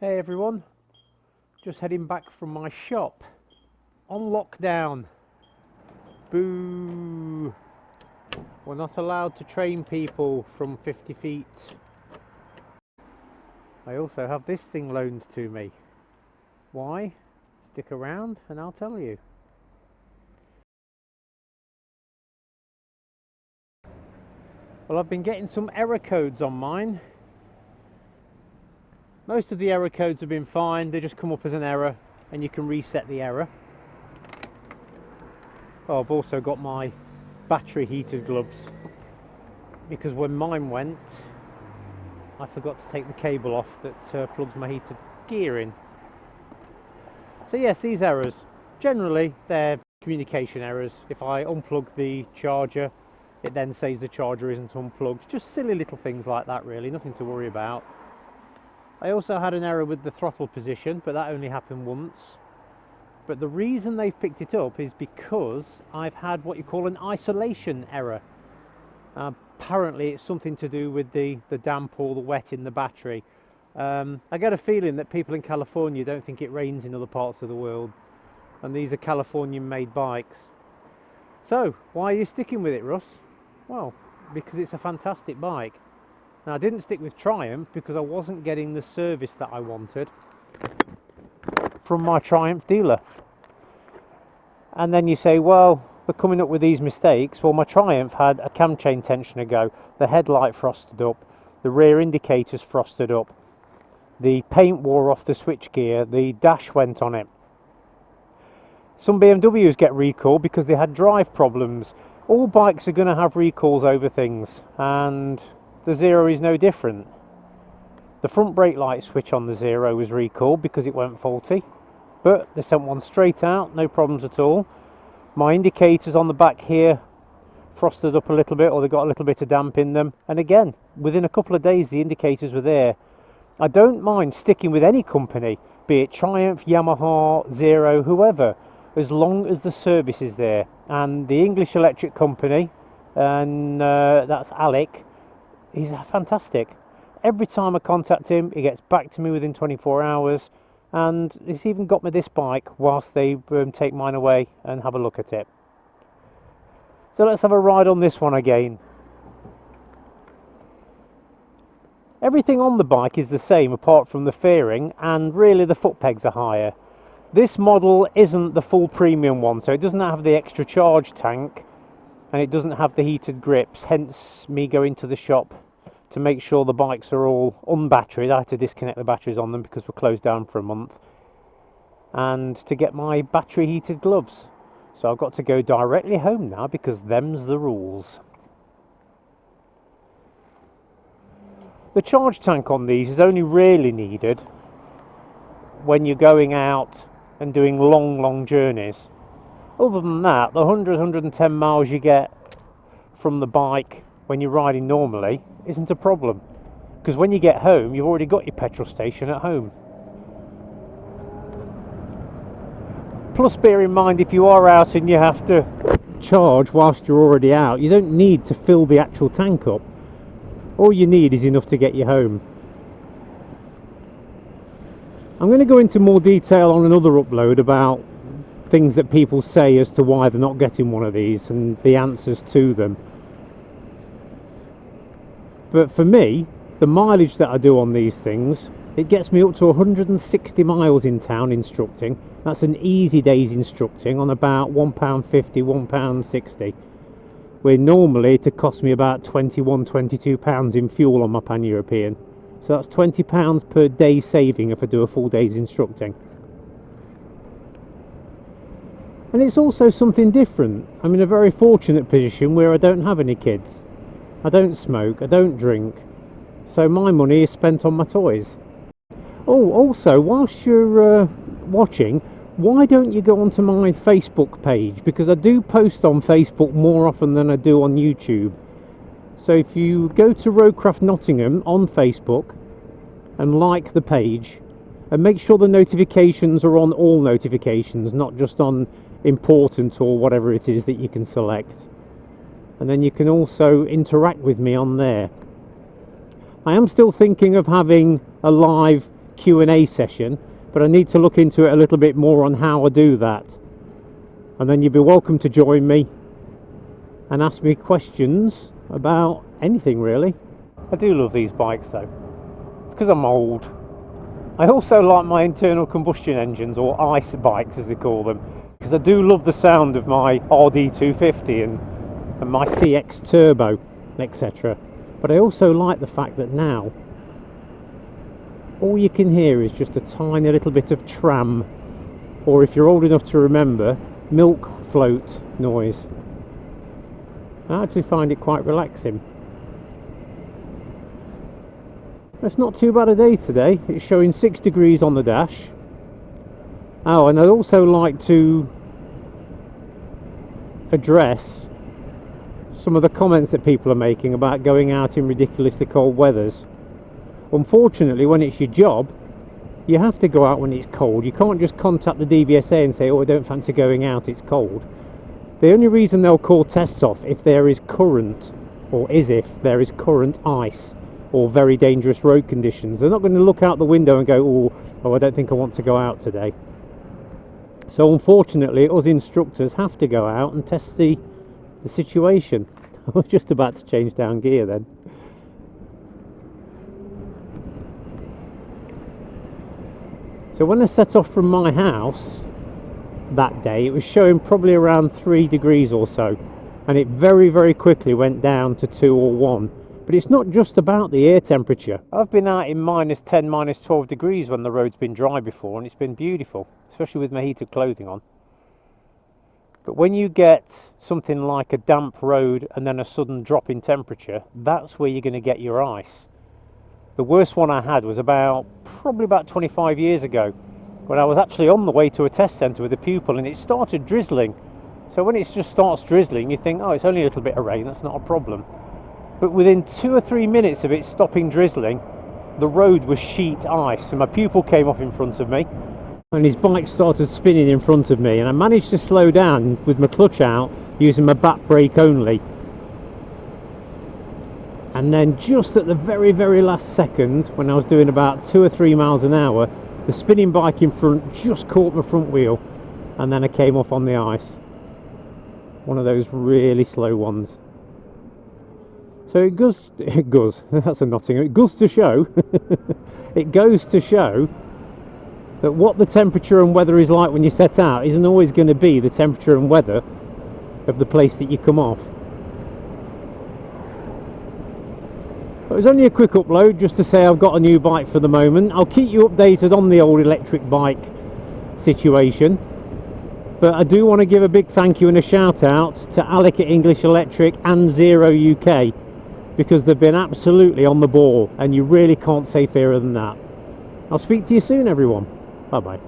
Hey everyone, just heading back from my shop on lockdown. Boo! We're not allowed to train people from 50 feet. I also have this thing loaned to me. Why? Stick around and I'll tell you. Well, I've been getting some error codes on mine. Most of the error codes have been fine, they just come up as an error and you can reset the error. Oh, I've also got my battery heated gloves because when mine went I forgot to take the cable off that plugs my heated gear in. So yes, these errors, generally they're communication errors. If I unplug the charger, it then says the charger isn't unplugged. Just silly little things like that really, nothing to worry about. I also had an error with the throttle position, but that only happened once. But the reason they've picked it up is because I've had what you call an isolation error. Apparently it's something to do with the damp or the wet in the battery. I get a feeling that people in California don't think it rains in other parts of the world, and these are Californian made bikes. So why are you sticking with it, Russ? Well, because it's a fantastic bike. Now, I didn't stick with Triumph because I wasn't getting the service that I wanted from my Triumph dealer. And then you say, well, they're coming up with these mistakes. Well, my Triumph had a cam chain tensioner go, the headlight frosted up, the rear indicators frosted up, the paint wore off the switchgear, the dash went on it. Some BMWs get recalled because they had drive problems. All bikes are going to have recalls over things, and the Zero is no different. The front brake light switch on the Zero was recalled because it went faulty, but they sent one straight out, no problems at all. My indicators on the back here frosted up a little bit, or they got a little bit of damp in them, and again, within a couple of days the indicators were there. I don't mind sticking with any company, be it Triumph, Yamaha, Zero, whoever, as long as the service is there. And the English electric company, and that's Alec, he's fantastic. Every time I contact him, he gets back to me within 24 hours, and he's even got me this bike whilst they take mine away and have a look at it. So let's have a ride on this one again. Everything on the bike is the same apart from the fairing, and really the foot pegs are higher. This model isn't the full premium one, so it doesn't have the extra charge tank and it doesn't have the heated grips, hence me going to the shop to make sure the bikes are all unbatteried. I had to disconnect the batteries on them because we're closed down for a month, and to get my battery heated gloves. So I've got to go directly home now because them's the rules. The charge tank on these is only really needed when you're going out and doing long journeys. Other than that, the 100-110 miles you get from the bike when you're riding normally isn't a problem, because when you get home you've already got your petrol station at home. Plus, bear in mind, if you are out and you have to charge whilst you're already out, you don't need to fill the actual tank up. All you need is enough to get you home. I'm going to go into more detail on another upload about things that people say as to why they're not getting one of these and the answers to them. But for me, the mileage that I do on these things, it gets me up to 160 miles in town instructing. That's an easy day's instructing on about £1.50, £1.60. Where normally it costs me about £21-22 in fuel on my Pan-European. So that's £20 per day saving if I do a full day's instructing. And it's also something different. I'm in a very fortunate position where I don't have any kids. I don't smoke, I don't drink. So my money is spent on my toys. Oh, also, whilst you're watching, why don't you go onto my Facebook page? Because I do post on Facebook more often than I do on YouTube. So if you go to Roadcraft Nottingham on Facebook and like the page, and make sure the notifications are on all notifications, not just on important or whatever it is that you can select. And then you can also interact with me on there. I am still thinking of having a live Q&A session, but I need to look into it a little bit more on how I do that. And then you'll be welcome to join me and ask me questions about anything really. I do love these bikes though, because I'm old. I also like my internal combustion engines, or ICE bikes as they call them, because I do love the sound of my RD250 and my CX Turbo, etc. But I also like the fact that now all you can hear is just a tiny little bit of tram, or if you're old enough to remember, milk float noise. I actually find it quite relaxing. It's not too bad a day today. It's showing 6 degrees on the dash. Oh, and I'd also like to address some of the comments that people are making about going out in ridiculously cold weathers. Unfortunately, when it's your job, you have to go out when it's cold. You can't just contact the DVSA and say, oh, I don't fancy going out, it's cold. The only reason they'll call tests off if there is current, or is if there is current ice or very dangerous road conditions. They're not going to look out the window and go, oh, I don't think I want to go out today. So unfortunately, us instructors have to go out and test the situation. I was just about to change down gear then. So when I set off from my house that day, it was showing probably around 3 degrees or so, and it very, very quickly went down to 2 or 1. But it's not just about the air temperature. I've been out in -10, -12 degrees when the road's been dry before, and it's been beautiful, especially with my heated clothing on. But when you get something like a damp road and then a sudden drop in temperature, that's where you're going to get your ice. The worst one I had was probably about 25 years ago, when I was actually on the way to a test centre with a pupil, and it started drizzling. So when it just starts drizzling, you think, oh, it's only a little bit of rain, that's not a problem. But within 2 or 3 minutes of it stopping drizzling, the road was sheet ice, and my pupil came off in front of me, and his bike started spinning in front of me, and I managed to slow down with my clutch out using my back brake only. And then just at the very, very last second, when I was doing about 2 or 3 miles an hour, the spinning bike in front just caught my front wheel, and then I came off on the ice. One of those really slow ones. So it goes, that's a Nottingham, it goes to show, it goes to show that what the temperature and weather is like when you set out isn't always going to be the temperature and weather of the place that you come off. It was only a quick upload just to say I've got a new bike for the moment. I'll keep you updated on the old electric bike situation. But I do want to give a big thank you and a shout out to Alec at English Electric and Zero UK, because they've been absolutely on the ball, and you really can't say fairer than that. I'll speak to you soon, everyone. Bye bye.